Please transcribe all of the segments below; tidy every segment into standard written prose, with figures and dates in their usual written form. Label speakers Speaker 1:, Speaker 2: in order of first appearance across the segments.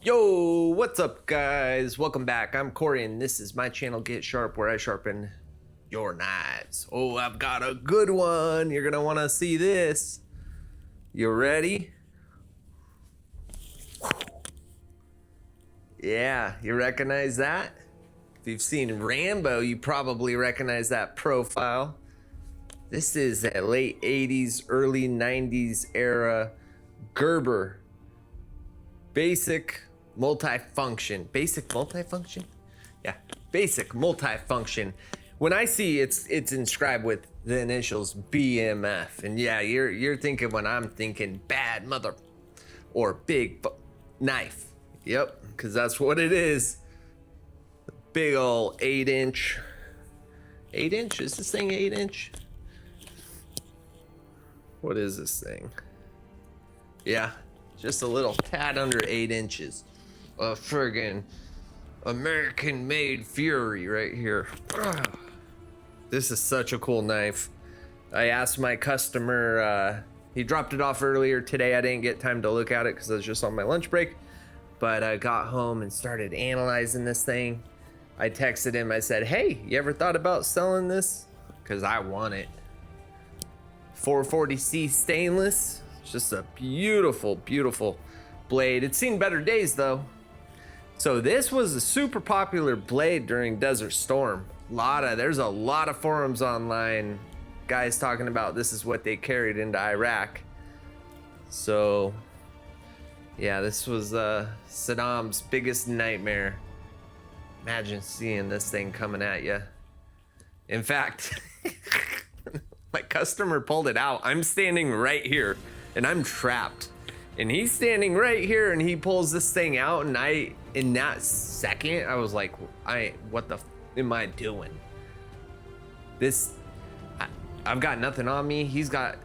Speaker 1: Yo, what's up guys? Welcome back. I'm Corey and this is my channel Get Sharp, where I sharpen your knives. Oh, I've got a good one. You're gonna want to see this. You ready? Yeah, you recognize that? If you've seen Rambo, you probably recognize that profile. This is a late 80s, early 90s era Gerber basic multifunction. Yeah, basic multifunction. When I see it's inscribed with the initials B.M.F, and yeah, you're thinking when I'm thinking Bad Muther or Big Knife. Yep, because that's what it is. Big ol' 8-inch. 8-inch? Is this thing 8-inch? What is this thing? Yeah, just a little tad under 8 inches. A friggin' American-made fury right here. Ugh. This is such a cool knife. I asked my customer, he dropped it off earlier today. I didn't get time to look at it because I was just on my lunch break. But I got home and started analyzing this thing. I texted him, I said, hey, you ever thought about selling this? Because I want it. 440C stainless. It's just a beautiful, beautiful blade. It's seen better days though. So this was a super popular blade during Desert Storm. There's a lot of forums online, guys talking about this is what they carried into Iraq. So yeah, this was Saddam's biggest nightmare. Imagine seeing this thing coming at you. In fact, my customer pulled it out. I'm standing right here and I'm trapped. And he's standing right here and he pulls this thing out, and in that second, I was like, what the am I doing? I've got nothing on me. He's got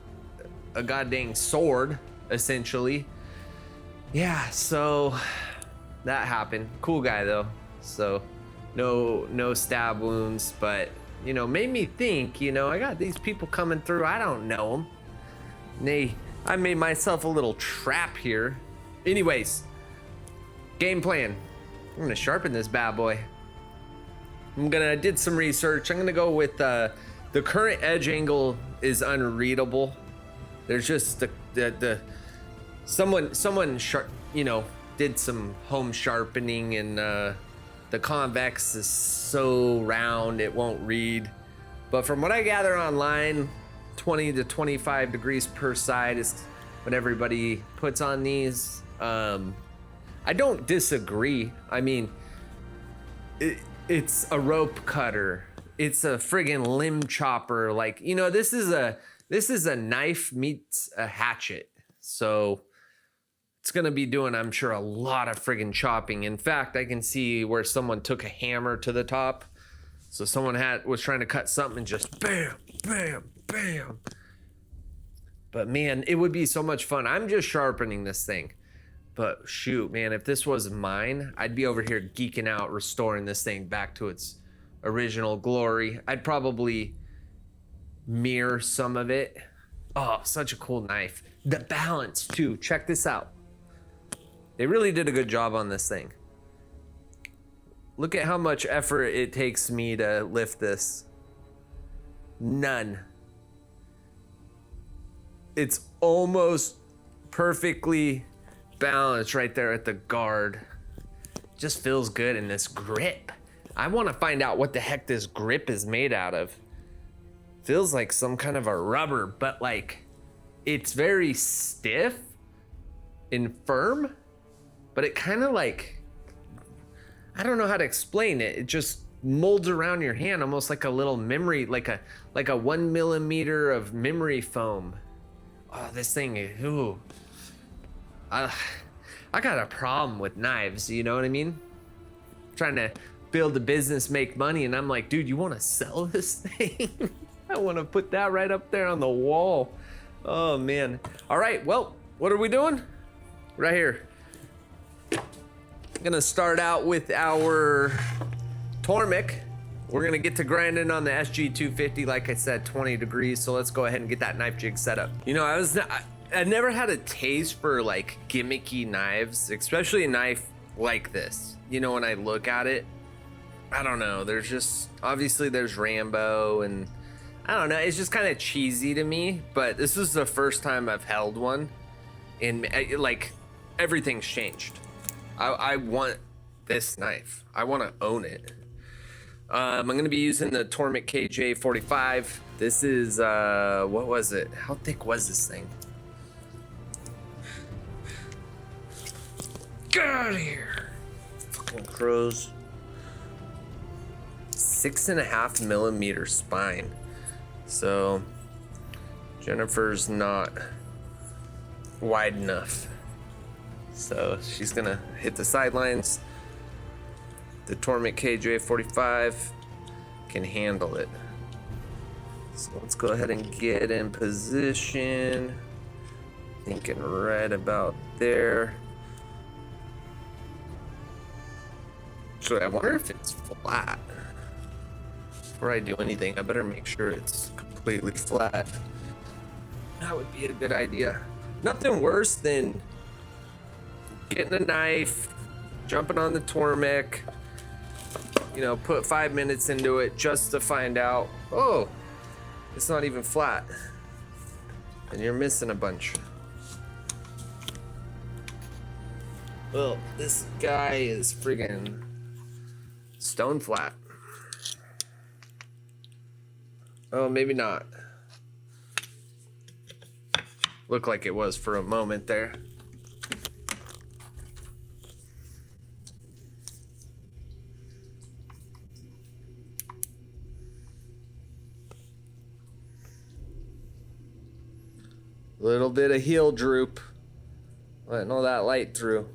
Speaker 1: a goddamn sword, essentially. Yeah, so that happened. Cool guy though. So no stab wounds, but you know, made me think, you know, I got these people coming through, I don't know them. I made myself a little trap here. Anyways, game plan. I'm gonna sharpen this bad boy. Did some research. I'm gonna go with the current edge angle is unreadable. There's just someone you know, did some home sharpening, and the convex is so round it won't read. But from what I gather online, 20 to 25 degrees per side is what everybody puts on these. I don't disagree. I mean, it's a rope cutter. It's a friggin' limb chopper. Like, you know, this is a knife meets a hatchet. So it's gonna be doing, I'm sure, a lot of friggin' chopping. In fact, I can see where someone took a hammer to the top. So someone was trying to cut something and just bam, bam, bam. But man, it would be so much fun. I'm just sharpening this thing. But shoot, man, if this was mine, I'd be over here geeking out, restoring this thing back to its original glory. I'd probably mirror some of it. Oh, such a cool knife. The balance too, check this out. They really did a good job on this thing. Look at how much effort it takes me to lift this. None. It's almost perfectly balanced right there at the guard. Just feels good in this grip. I want to find out what the heck this grip is made out of. Feels like some kind of a rubber, but like it's very stiff and firm, but it kind of like, I don't know how to explain it. It just molds around your hand almost like a little memory, like a 1 millimeter of memory foam. Oh, this thing, ooh. I got a problem with knives, you know what I mean? Trying to build a business, make money, and I'm like, dude, you want to sell this thing? I want to put that right up there on the wall. Oh man. All right, well, what are we doing? Right here. I'm gonna start out with our Tormek. We're gonna get to grinding on the SG250, like I said, 20 degrees. So let's go ahead and get that knife jig set up. You know, I never had a taste for like gimmicky knives, especially a knife like this. You know, when I look at it, I don't know. There's just, obviously there's Rambo and I don't know. It's just kind of cheesy to me, but this is the first time I've held one and like everything's changed. I want this knife. I want to own it. I'm going to be using the Tormek KJ45. This is, what was it? How thick was this thing? Get out of here. Fucking crows. 6.5 millimeter spine. So Jennifer's not wide enough. So she's gonna hit the sidelines. The Tormek KJ45 can handle it. So let's go ahead and get in position. Thinking right about there. So I wonder if it's flat. Before I do anything, I better make sure it's completely flat. That would be a good idea. Nothing worse than getting a knife, jumping on the Tormek, you know, put 5 minutes into it just to find out, oh, it's not even flat. And you're missing a bunch. Well, this guy is friggin' stone flat. Oh, maybe not. Looked like it was for a moment there. Little bit of heel droop. Letting all that light through.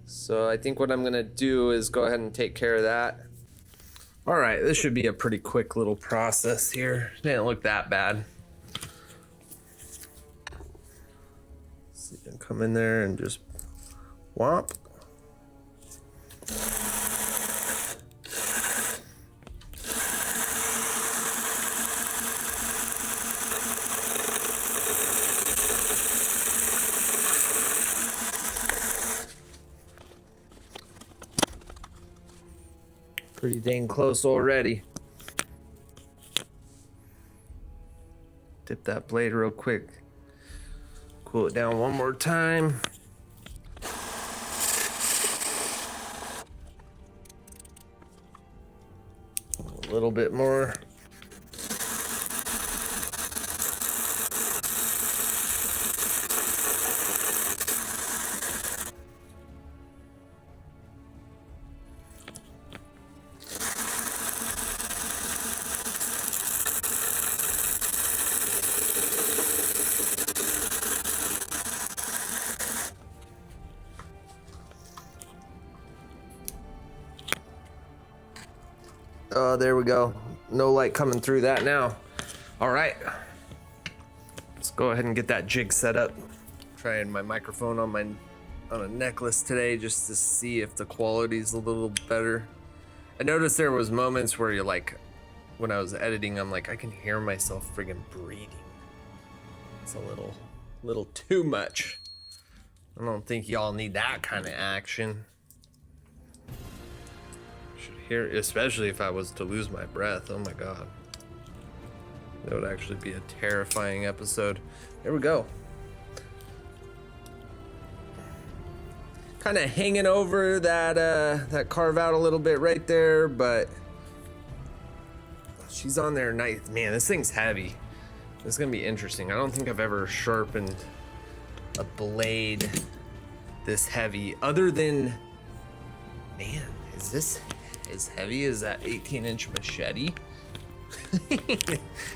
Speaker 1: So I think what I'm gonna do is go ahead and take care of that. All right, this should be a pretty quick little process here. Didn't look that bad. So you can come in there and just whomp. Pretty dang close already. Dip that blade real quick. Cool it down one more time. A little bit more. Oh, there we go. No light coming through that now. All right. Let's go ahead and get that jig set up. Trying my microphone on a necklace today just to see if the quality's a little better. I noticed there was moments where you're like, when I was editing, I'm like, I can hear myself friggin' breathing. It's a little too much. I don't think y'all need that kind of action. Here, especially if I was to lose my breath. Oh my god, that would actually be a terrifying episode. There we go. Kind of hanging over that carve out a little bit right there, but she's on there nice. Man, this thing's heavy. This is gonna be interesting. I don't think I've ever sharpened a blade this heavy, other than, man, is this as heavy as that 18-inch machete?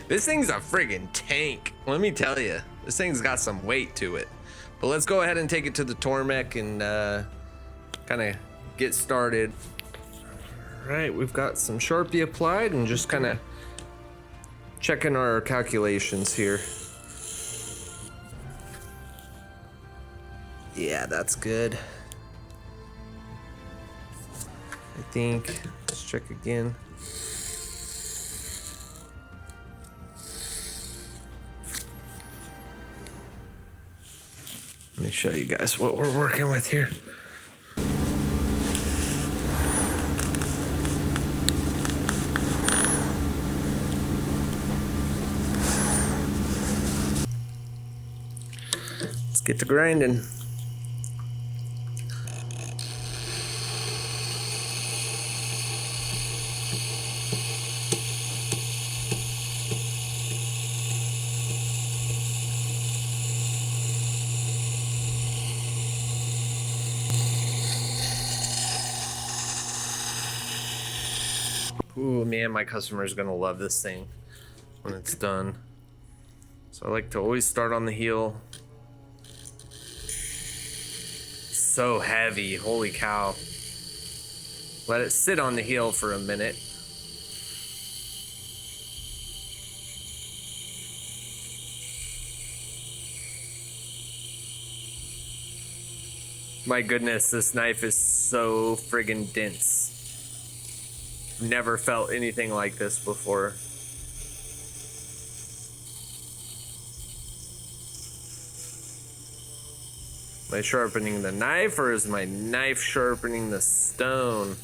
Speaker 1: This thing's a friggin' tank, let me tell you. This thing's got some weight to it. But let's go ahead and take it to the Tormek and kind of get started. All right, we've got some Sharpie applied and just kind of checking our calculations here. Yeah, that's good. I think, let's check again. Let me show you guys what we're working with here. get to grinding. Ooh, man, my customer is gonna love this thing when it's done. So I like to always start on the heel. So heavy, holy cow. Let it sit on the heel for a minute. My goodness, this knife is so friggin' dense. Never felt anything like this before. Am I sharpening the knife, or is my knife sharpening the stone?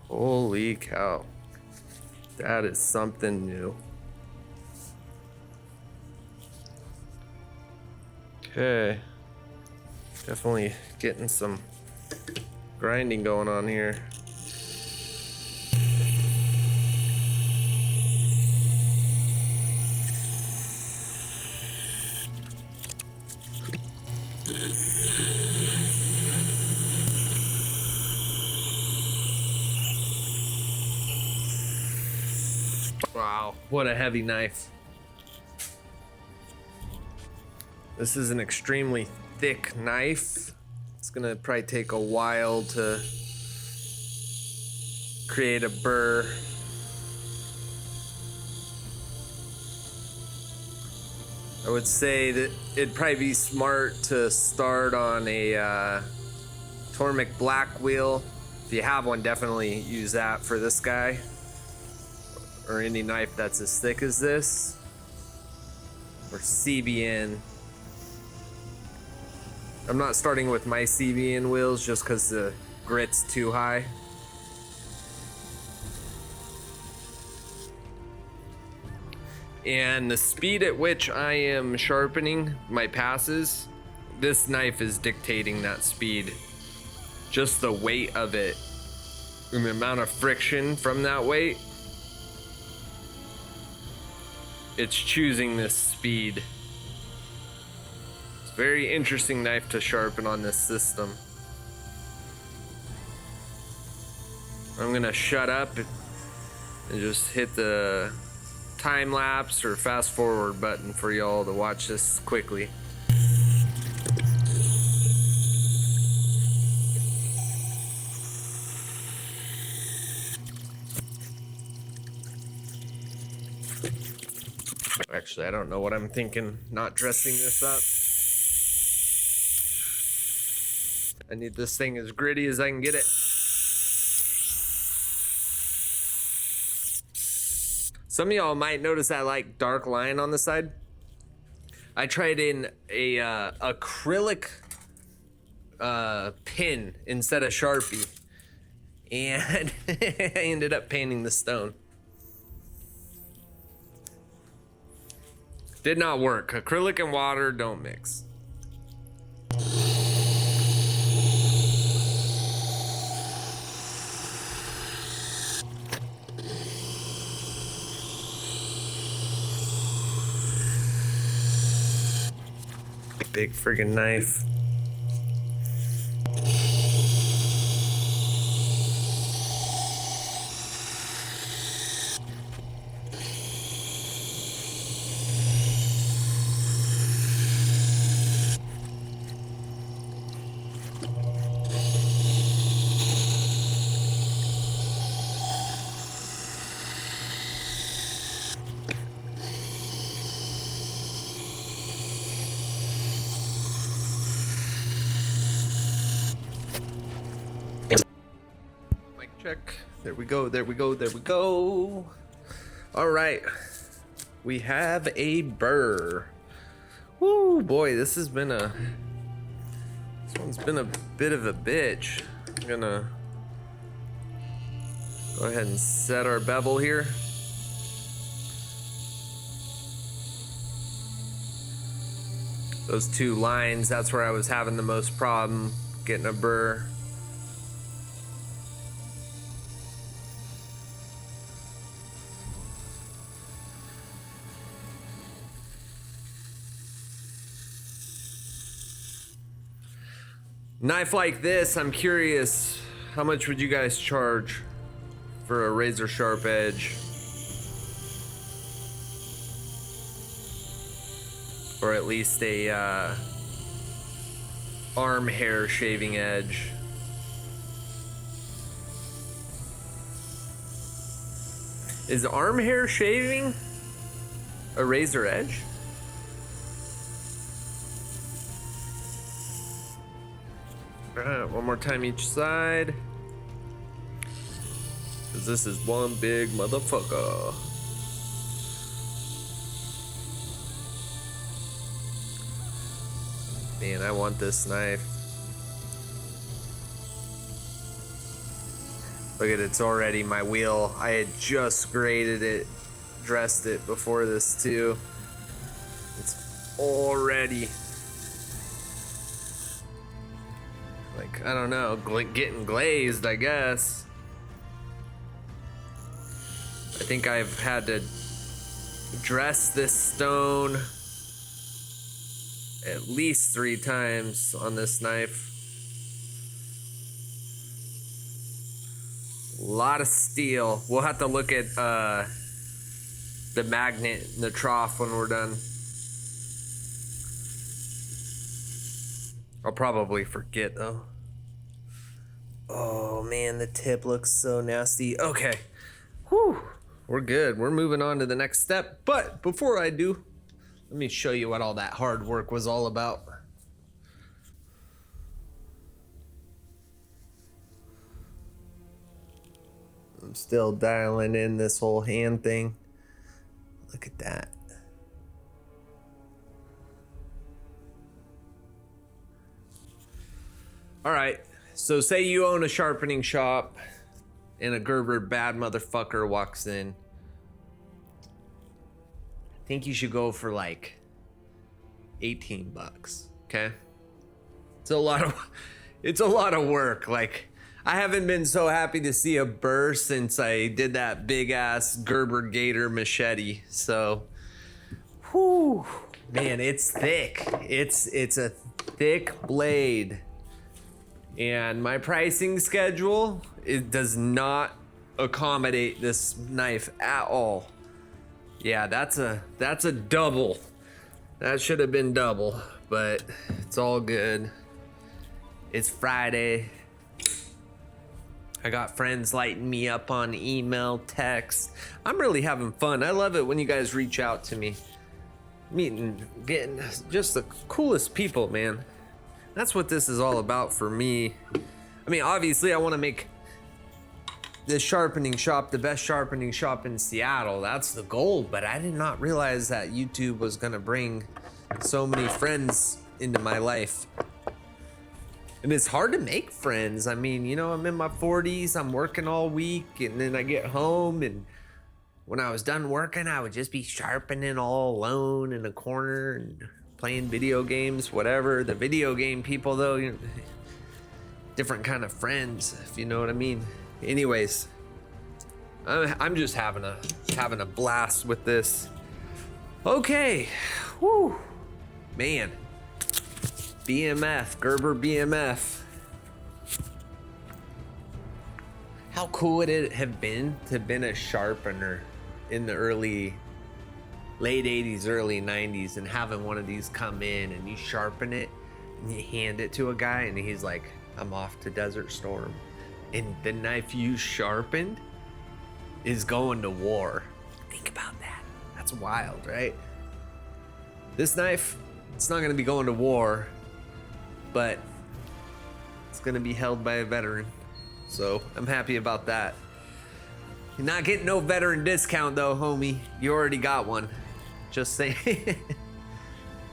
Speaker 1: Holy cow. That is something new. Okay. Definitely getting some grinding going on here. Wow, what a heavy knife. This is an extremely thick knife. It's gonna probably take a while to create a burr. I would say that it'd probably be smart to start on a Tormek black wheel. If you have one, definitely use that for this guy. Or any knife that's as thick as this. Or CBN. I'm not starting with my CBN wheels just because the grit's too high. And the speed at which I am sharpening my passes, this knife is dictating that speed. Just the weight of it and the amount of friction from that weight, it's choosing this speed. It's a very interesting knife to sharpen on this system. I'm gonna shut up and just hit the time lapse or fast forward button for y'all to watch this quickly. Actually, I don't know what I'm thinking, not dressing this up. I need this thing as gritty as I can get it. Some of y'all might notice that like dark line on the side. I tried in a acrylic pin instead of Sharpie, and I ended up painting the stone. Did not work. Acrylic and water don't mix. Big friggin' knife. Check. There we go. There we go. There we go. All right. We have a burr. Woo, boy, this one's been a bit of a bitch. I'm gonna Go ahead and set our bevel here. Those two lines, that's where I was having the most problem getting a burr. Knife like this, I'm curious, how much would you guys charge for a razor sharp edge? Or at least a arm hair shaving edge. Is arm hair shaving a razor edge? Alright, one more time each side. Cause this is one big motherfucker. Man, I want this knife. Look at it, it's already my wheel. I had just graded it, dressed it before this too. It's already, like, I don't know, getting glazed, I guess. I think I've had to dress this stone at least 3 times on this knife. A lot of steel. We'll have to look at the magnet in the trough when we're done. I'll probably forget though. Oh man, the tip looks so nasty. Okay, whew, we're good. We're moving on to the next step. But before I do, let me show you what all that hard work was all about. I'm still dialing in this whole hand thing. Look at that. All right, so say you own a sharpening shop and a Gerber bad motherfucker walks in. I think you should go for like 18 bucks, okay? It's a lot of work. Like, I haven't been so happy to see a burr since I did that big ass Gerber Gator machete. So, whew, man, it's thick. It's a thick blade. And my pricing schedule, it does not accommodate this knife at all. Yeah, that's a double. That should have been double, but it's all good. It's Friday. I got friends lighting me up on email, text. I'm really having fun. I love it when you guys reach out to me. Meeting, getting just the coolest people, man. That's what this is all about for me. I mean, obviously I want to make this sharpening shop the best sharpening shop in Seattle. That's the goal, but I did not realize that YouTube was gonna bring so many friends into my life. And it's hard to make friends. I mean, you know, I'm in my 40s, I'm working all week, and then I get home, and when I was done working, I would just be sharpening all alone in a corner and playing video games, whatever. The video game people, though, you know, different kind of friends, if you know what I mean. Anyways, I'm just having a blast with this. Okay, whoo, man. BMF, Gerber BMF. How cool would it have been to have been a sharpener in the late 80s, early 90s, and having one of these come in and you sharpen it and you hand it to a guy and he's like, I'm off to Desert Storm. And the knife you sharpened is going to war. Think about that. That's wild, right? This knife, it's not gonna be going to war, but it's gonna be held by a veteran. So I'm happy about that. You're not getting no veteran discount though, homie. You already got one. Just saying.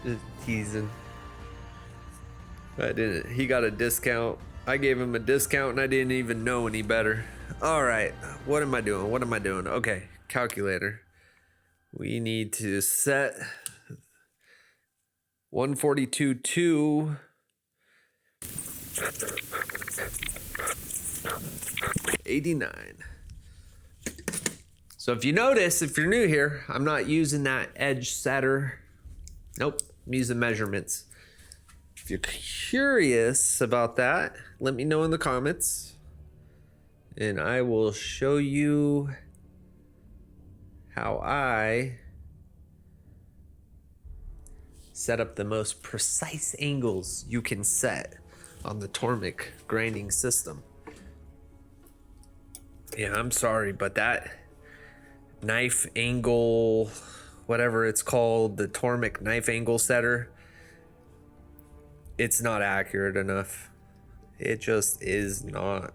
Speaker 1: Just teasing. I didn't. He got a discount. I gave him a discount and I didn't even know any better. All right, what am I doing? What am I doing? Okay, calculator. We need to set 142 to 89. So if you notice, if you're new here, I'm not using that edge setter. Nope, I'm using measurements. If you're curious about that, let me know in the comments. And I will show you how I set up the most precise angles you can set on the Tormek grinding system. Yeah, I'm sorry, but that knife angle, whatever it's called, the Tormek knife angle setter, it's not accurate enough. It just is not.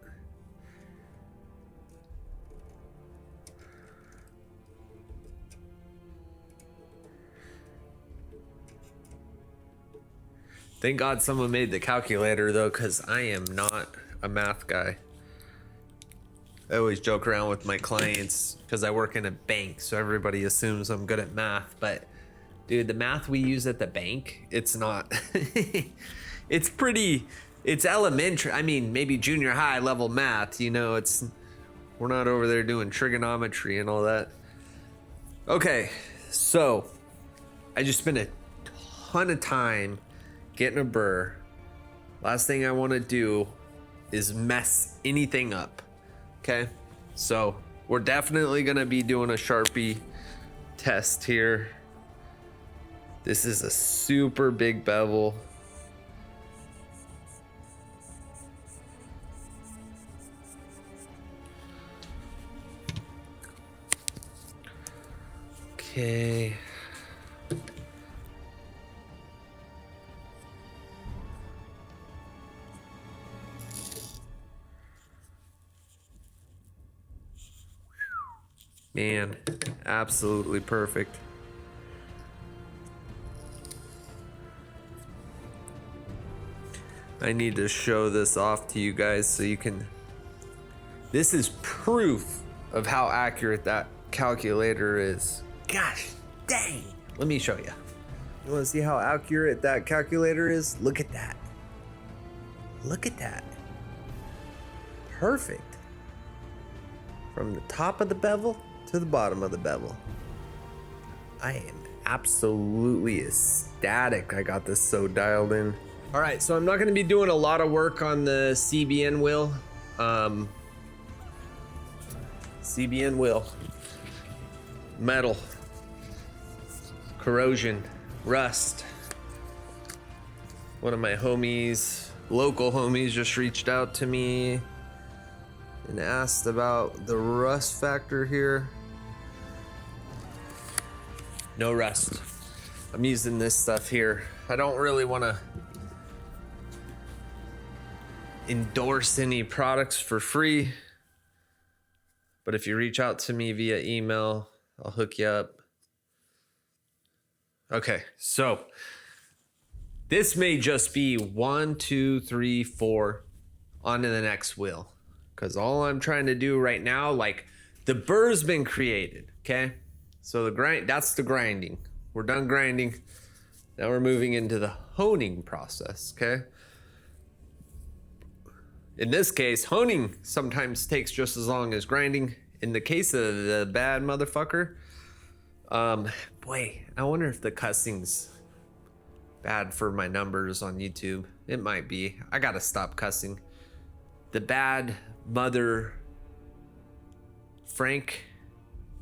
Speaker 1: Thank God someone made the calculator though, because I am not a math guy. I always joke around with my clients because I work in a bank, so everybody assumes I'm good at math. But dude, the math we use at the bank, it's not. It's elementary. I mean, maybe junior high level math, you know, we're not over there doing trigonometry and all that. Okay, so I just spent a ton of time getting a burr. Last thing I want to do is mess anything up. Okay, so we're definitely gonna be doing a Sharpie test here. This is a super big bevel. Okay. Man, absolutely perfect. I need to show this off to you guys so you can. This is proof of how accurate that calculator is. Gosh dang. Let me show you. You want to see how accurate that calculator is? Look at that. Look at that. Perfect. From the top of the bevel to the bottom of the bevel. I am absolutely ecstatic I got this so dialed in. All right, so I'm not going to be doing a lot of work on the CBN wheel. CBN wheel. Metal. Corrosion. Rust. One of my homies, local homies, just reached out to me and asked about the rust factor here. No rust. I'm using this stuff here. I don't really want to endorse any products for free, but if you reach out to me via email, I'll hook you up. Okay, so this may just be 1, 2, 3, 4 on to the next wheel, because all I'm trying to do right now, like, the burr's been created. Okay, so that's the grinding. We're done grinding. Now we're moving into the honing process. Okay, in this case, honing sometimes takes just as long as grinding. In the case of the Bad Motherfucker, boy, I wonder if the cussing's bad for my numbers on YouTube. It might be. I gotta stop cussing. The Bad Mother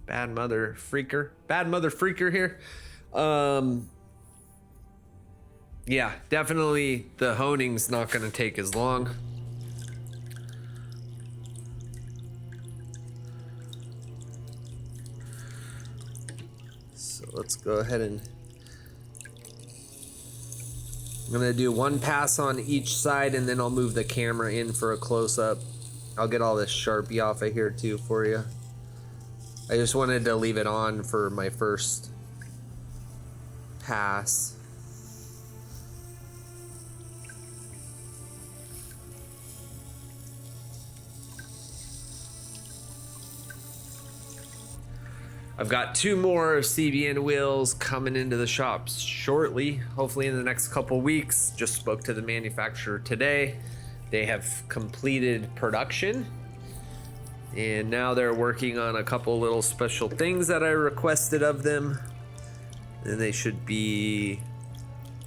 Speaker 1: Bad Mother Freaker here. Yeah, definitely the honing's not gonna take as long. So let's go ahead and I'm gonna do one pass on each side, and then I'll move the camera in for a close-up. I'll get all this Sharpie off of here too for you. I just wanted to leave it on for my first pass. I've got 2 more CBN wheels coming into the shops shortly, hopefully in the next couple weeks. Just spoke to the manufacturer today. They have completed production, and now they're working on a couple little special things that I requested of them. And they should be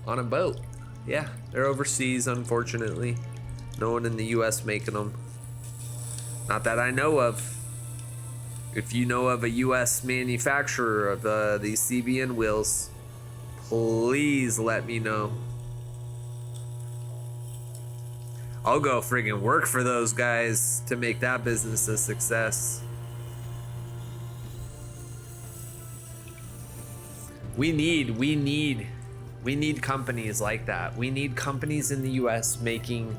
Speaker 1: on a boat. Yeah, they're overseas, unfortunately. No one in the US making them. Not that I know of. If you know of a US manufacturer of these CBN wheels, please let me know. I'll go friggin' work for those guys to make that business a success. We need companies like that. We need companies in the US making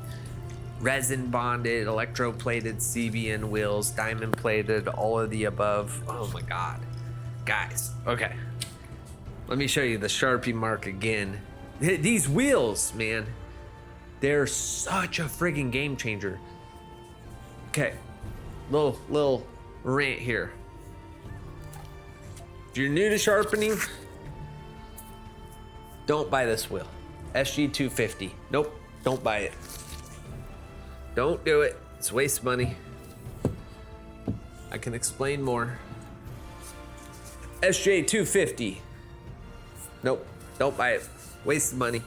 Speaker 1: resin bonded, electroplated CBN wheels, diamond plated, all of the above. Oh my God. Guys, okay. Let me show you the Sharpie mark again. These wheels, man, they're such a friggin' game changer. Okay, little rant here. If you're new to sharpening, don't buy this wheel. SG250. Nope, don't buy it. Don't do it. It's a waste of money. I can explain more. SJ250. Nope, don't buy it. Waste of money.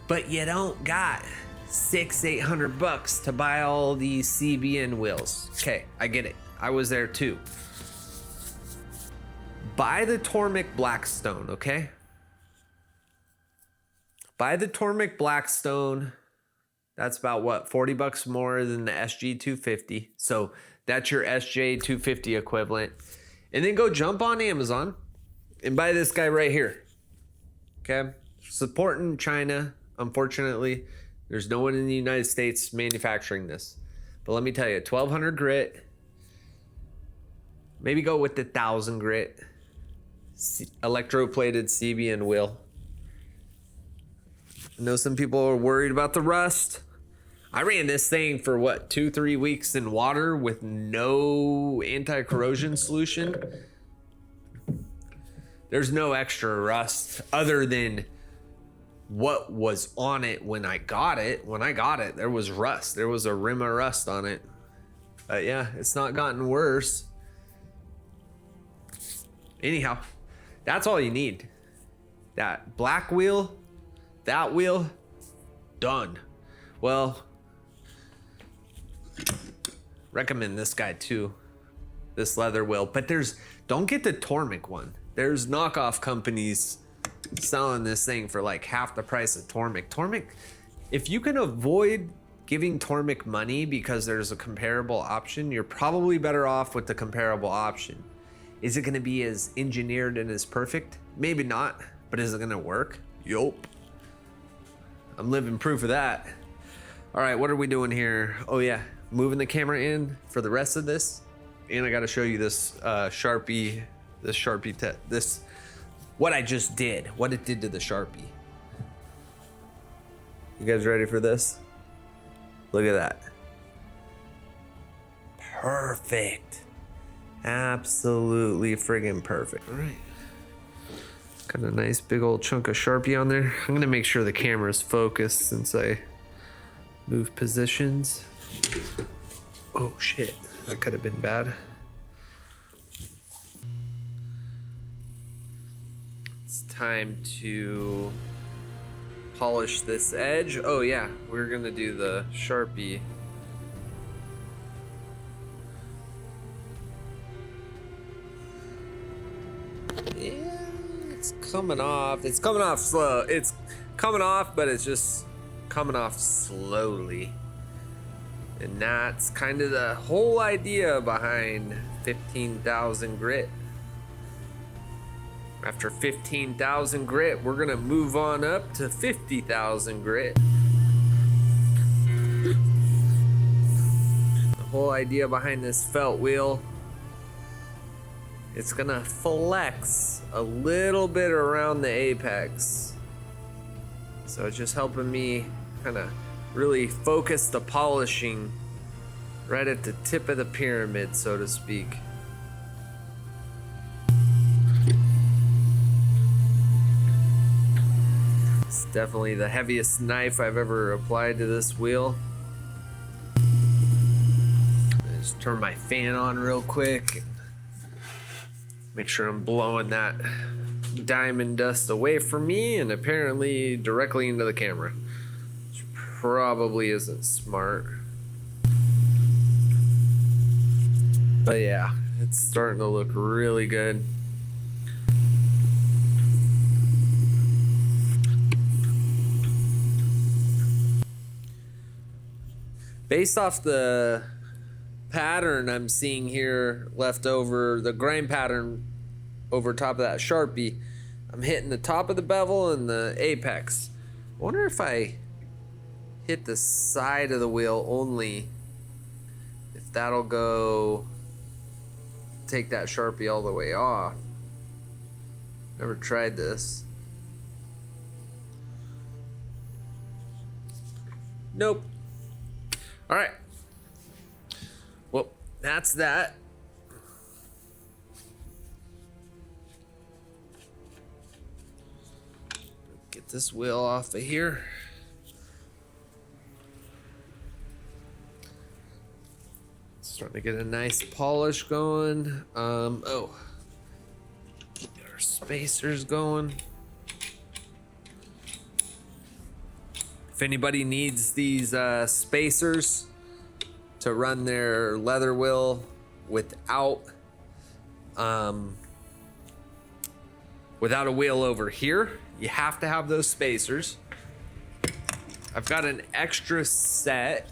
Speaker 1: But you don't got $600-800 to buy all these CBN wheels. Okay, I get it. I was there too. Buy the Tormek Blackstone, okay? Buy the Tormek Blackstone. That's about what, $40 more than the SG250. So that's your SJ250 equivalent. And then go jump on Amazon and buy this guy right here. Okay? Supporting China. Unfortunately, there's no one in the United States manufacturing this. But let me tell you, 1200 grit. Maybe go with the 1000 grit. Electroplated CBN wheel. I know some people are worried about the rust. I ran this thing for what, 2-3 weeks in water with no anti-corrosion solution. There's no extra rust other than what was on it when I got it. When I got it, there was rust. There was a rim of rust on it. But yeah, it's not gotten worse. Anyhow, that's all you need. That black wheel, that wheel, done. Well, recommend this guy too, this leather wheel. But don't get the Tormek one. There's knockoff companies selling this thing for like half the price of Tormek. Tormek, if you can avoid giving Tormek money because there's a comparable option, you're probably better off with the comparable option. Is it gonna be as engineered and as perfect? Maybe not, but is it gonna work? Yup. I'm living proof of that. All right, what are we doing here? Oh yeah, moving the camera in for the rest of this. And I gotta show you this Sharpie, what I just did, what it did to the Sharpie. You guys ready for this? Look at that. Perfect. Absolutely friggin' perfect. All right. Got a nice big old chunk of Sharpie on there. I'm gonna make sure the camera's focused since I move positions. Oh shit, that could have been bad. It's time to polish this edge. Oh yeah, we're gonna do the Sharpie. Yeah, it's coming off. It's coming off slow. It's coming off, but it's just coming off slowly. And that's kind of the whole idea behind 15,000 grit. After 15,000 grit, we're gonna move on up to 50,000 grit. The whole idea behind this felt wheel, it's gonna flex a little bit around the apex. So it's just helping me kind of really focus the polishing Right at the tip of the pyramid, so to speak. It's definitely the heaviest knife I've ever applied to this wheel. Just turn my fan on real quick. Make sure I'm blowing that diamond dust away from me and apparently directly into the camera, which probably isn't smart. But yeah, it's starting to look really good. Based off the pattern I'm seeing here left over, the grind pattern over top of that Sharpie, I'm hitting the top of the bevel and the apex. I wonder if I hit the side of the wheel only, if that'll go take that Sharpie all the way off. Never tried this. Nope. All right. Well, that's that. Get this wheel off of here. Starting to get a nice polish going. Oh, get our spacers going. If anybody needs these spacers to run their leather wheel without a wheel over here, you have to have those spacers. I've got an extra set.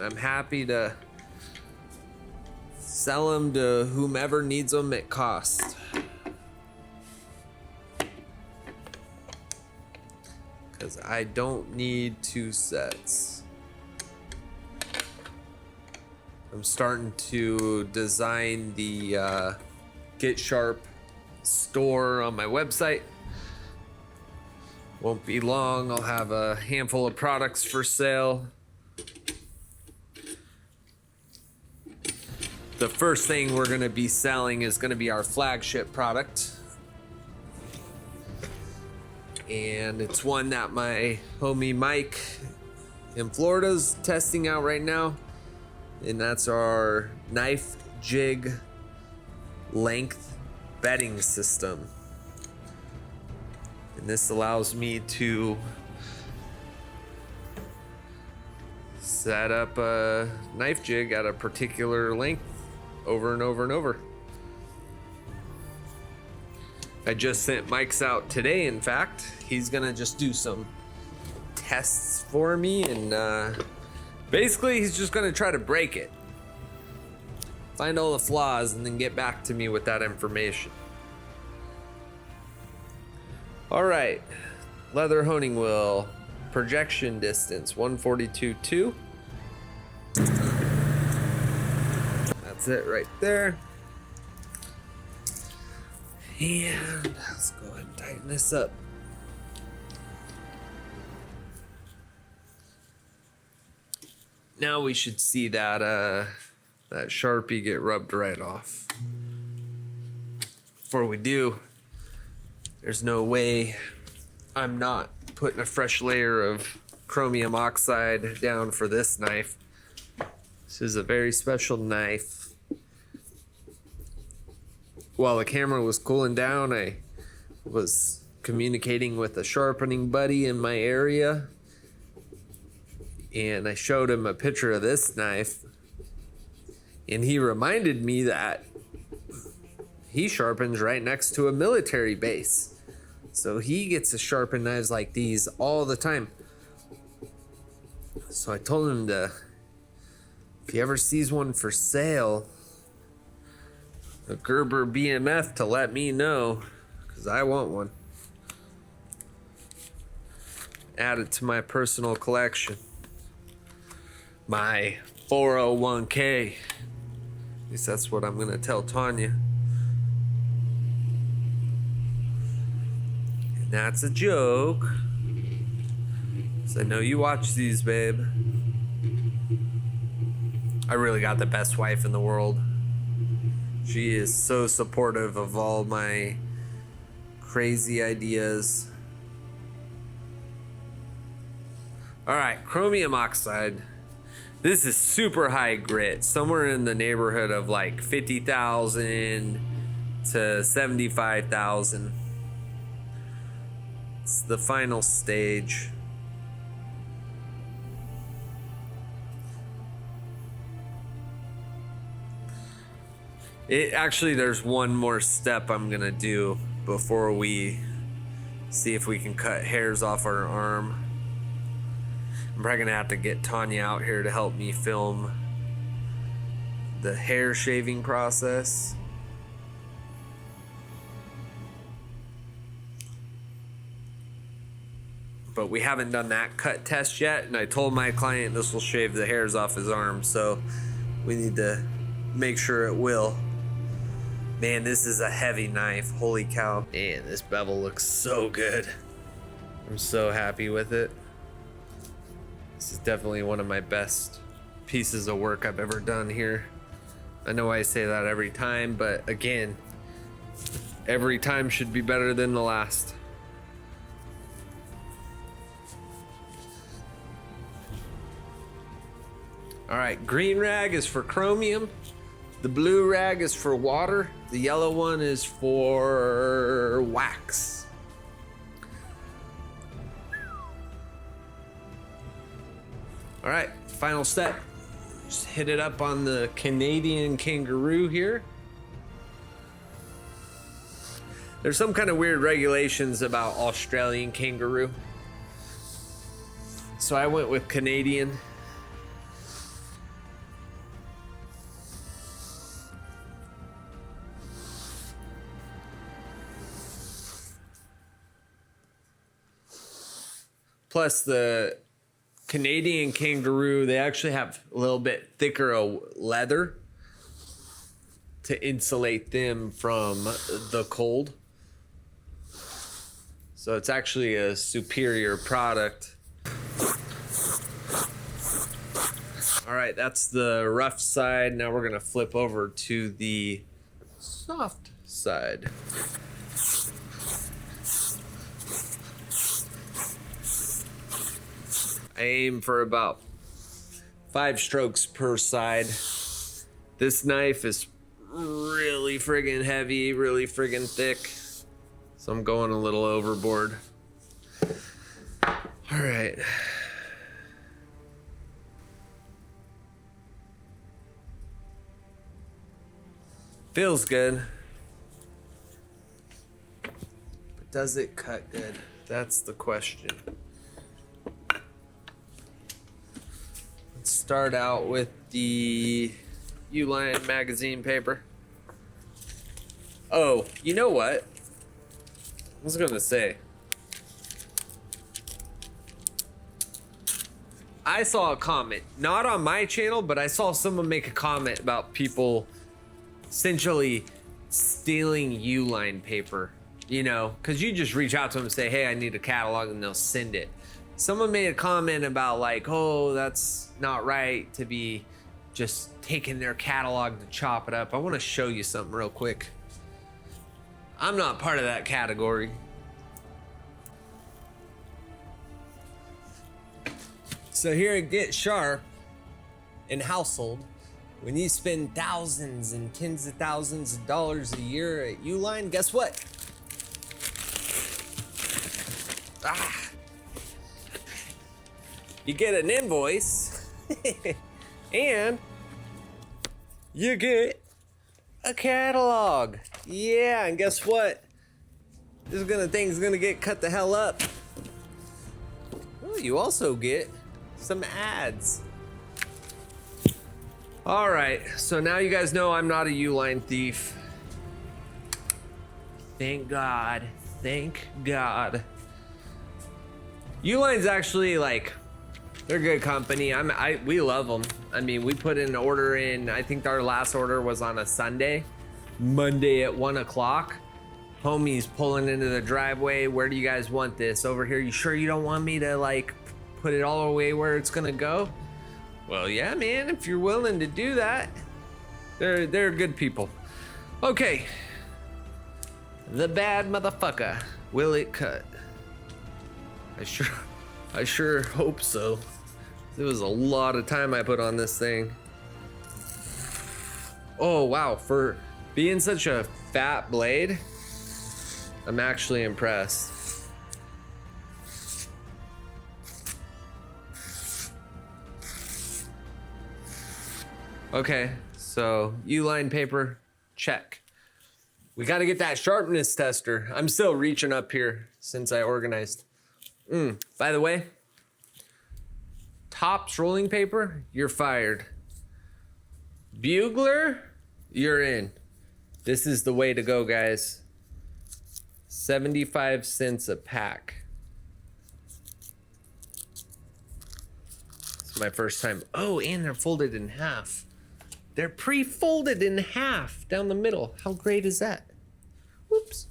Speaker 1: I'm happy to sell them to whomever needs them at cost. Because I don't need two sets. I'm starting to design the Get Sharp store on my website. Won't be long, I'll have a handful of products for sale. The first thing we're gonna be selling is gonna be our flagship product. And it's one that my homie Mike in Florida's testing out right now. And that's our knife jig length bedding system. And this allows me to set up a knife jig at a particular length over and over and over. I just sent Mike's out today, in fact. He's gonna just do some tests for me, and basically he's just gonna try to break it. Find all the flaws and then get back to me with that information. All right, leather honing wheel, projection distance 142.2. That's it right there. And let's go ahead and tighten this up. Now we should see that that Sharpie get rubbed right off. Before we do, there's no way I'm not putting a fresh layer of chromium oxide down for this knife. This is a very special knife. While the camera was cooling down, I was communicating with a sharpening buddy in my area, and I showed him a picture of this knife, and he reminded me that he sharpens right next to a military base, so he gets to sharpen knives like these all the time. So I told him to, if he ever sees one for sale, a Gerber BMF, to let me know, because I want one. Add it to my personal collection. My 401k. At least that's what I'm gonna tell Tanya. And that's a joke. So I know you watch these, babe. I really got the best wife in the world. She is so supportive of all my crazy ideas. All right, chromium oxide. This is super high grit, somewhere in the neighborhood of like 50,000 to 75,000. It's the final stage. There's one more step I'm gonna do before we see if we can cut hairs off our arm. I'm probably gonna have to get Tanya out here to help me film the hair shaving process. But we haven't done that cut test yet, and I told my client this will shave the hairs off his arm, so we need to make sure it will. Man, this is a heavy knife. Holy cow. Man, this bevel looks so good. I'm so happy with it. This is definitely one of my best pieces of work I've ever done here. I know I say that every time, but again, every time should be better than the last. All right, green rag is for chromium. The blue rag is for water. The yellow one is for wax. All right, final step. Just hit it up on the Canadian kangaroo here. There's some kind of weird regulations about Australian kangaroo, so I went with Canadian. Plus the Canadian kangaroo, they actually have a little bit thicker leather to insulate them from the cold. So it's actually a superior product. All right, that's the rough side. Now we're gonna flip over to the soft side. I aim for about 5 strokes per side. This knife is really friggin' heavy, really friggin' thick. So I'm going a little overboard. All right. Feels good. But does it cut good? That's the question. Let's start out with the Uline magazine paper. Oh, you know what? I was gonna say, I saw a comment, not on my channel, but I saw someone make a comment about people essentially stealing Uline paper, you know, because you just reach out to them and say, hey, I need a catalog, and they'll send it. Someone made a comment about like, oh, that's not right to be just taking their catalog to chop it up. I want to show you something real quick. I'm not part of that category. So here at Get Sharp in Household, when you spend thousands and tens of thousands of dollars a year at Uline, guess what? You get an invoice and you get a catalog. Yeah, and guess what? Thing's gonna get cut the hell up. Oh, you also get some ads. All right, so now you guys know I'm not a Uline thief. Thank God, thank God. Uline's actually like, they're a good company. We love them. I mean, we put an order in, I think our last order was on a Sunday. Monday at 1 o'clock. Homie's pulling into the driveway. Where do you guys want this? Over here. You sure you don't want me to like put it all away where it's gonna go? Well, yeah, man, if you're willing to do that, they're good people. Okay. The bad motherfucker. Will it cut? I sure hope so. There was a lot of time I put on this thing. Oh, wow. For being such a fat blade, I'm actually impressed. Okay, so U-line paper, check. We got to get that sharpness tester. I'm still reaching up here since I organized. By the way, Tops rolling paper, you're fired. Bugler, you're in. This is the way to go, guys. 75 cents a pack. It's my first time. Oh, and they're folded in half. They're pre-folded in half down the middle. How great is that? Whoops.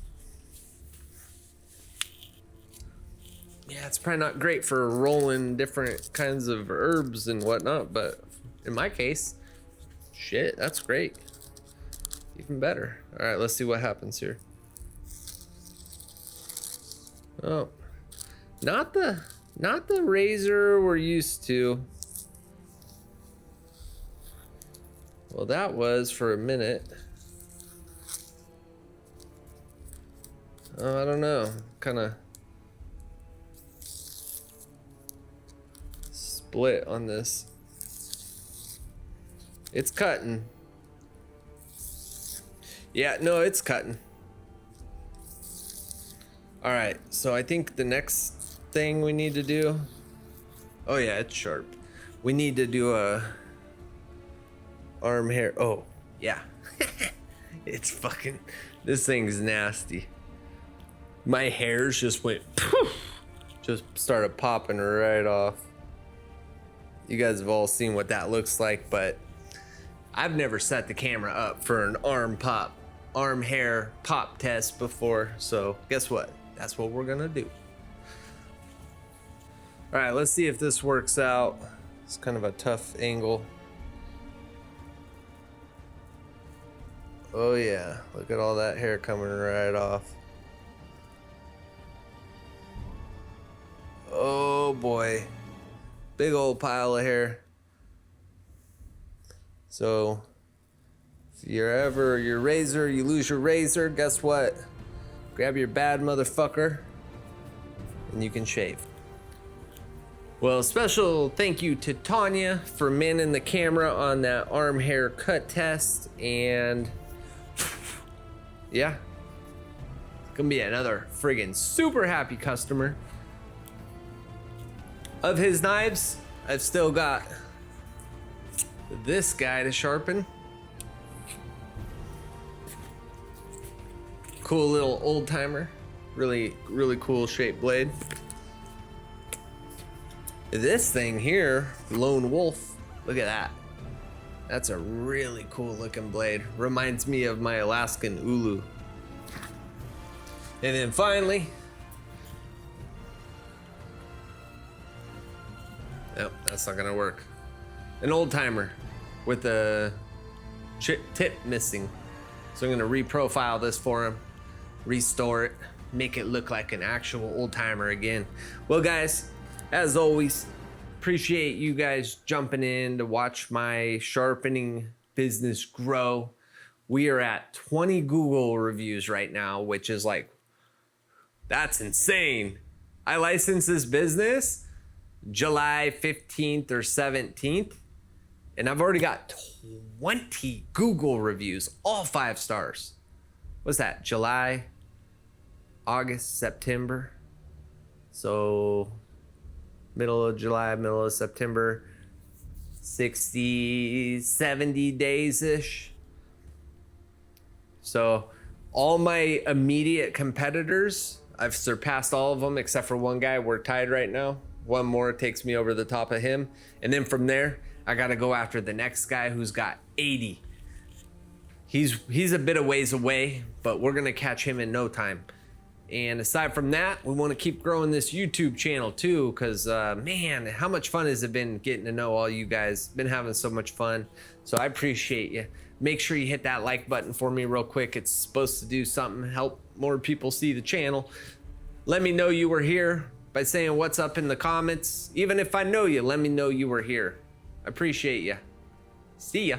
Speaker 1: Yeah, it's probably not great for rolling different kinds of herbs and whatnot, but in my case, shit, that's great. Even better. All right, let's see what happens here. Oh, not the razor we're used to. Well, that was for a minute. Oh, I don't know. Kind of split on this. It's cutting. Yeah, no, it's cutting. All right, so I think the next thing we need to do. Oh yeah, it's sharp. We need to do a arm hair. Oh yeah. It's fucking, this thing's nasty. My hairs just went poof, just started popping right off. You guys have all seen what that looks like, but I've never set the camera up for an arm hair pop test before, so guess what? That's what we're gonna do. All right, let's see if this works out. It's kind of a tough angle. Oh yeah, look at all that hair coming right off. Oh boy, big old pile of hair. So if you're ever your razor, you lose your razor, guess what? Grab your bad motherfucker and you can shave. Well, special thank you to Tanya for manning the camera on that arm hair cut test, and yeah, gonna be another friggin' super happy customer. Of his knives, I've still got this guy to sharpen. Cool little old timer, really cool shaped blade. This thing here, Lone Wolf, look at that. That's a really cool looking blade. Reminds me of my Alaskan Ulu. And then finally, nope, that's not gonna work. An old timer with the tip missing. So I'm gonna reprofile this for him, restore it, make it look like an actual old timer again. Well guys, as always, appreciate you guys jumping in to watch my sharpening business grow. We are at 20 Google reviews right now, which is like, that's insane. I licensed this business July 15th or 17th, and I've already got 20 Google reviews, all 5 stars. What's that? July, August, September. So middle of July, middle of September, 60, 70 days-ish. So all my immediate competitors, I've surpassed all of them except for one guy. We're tied right now. One more takes me over the top of him. And then from there, I gotta go after the next guy who's got 80. He's a bit of ways away, but we're gonna catch him in no time. And aside from that, we want to keep growing this YouTube channel too, because man, how much fun has it been getting to know all you guys. Been having so much fun. So I appreciate you. Make sure you hit that like button for me real quick. It's supposed to do something, help more people see the channel. Let me know you were here by saying what's up in the comments. Even if I know you, let me know you were here. I appreciate you. See ya.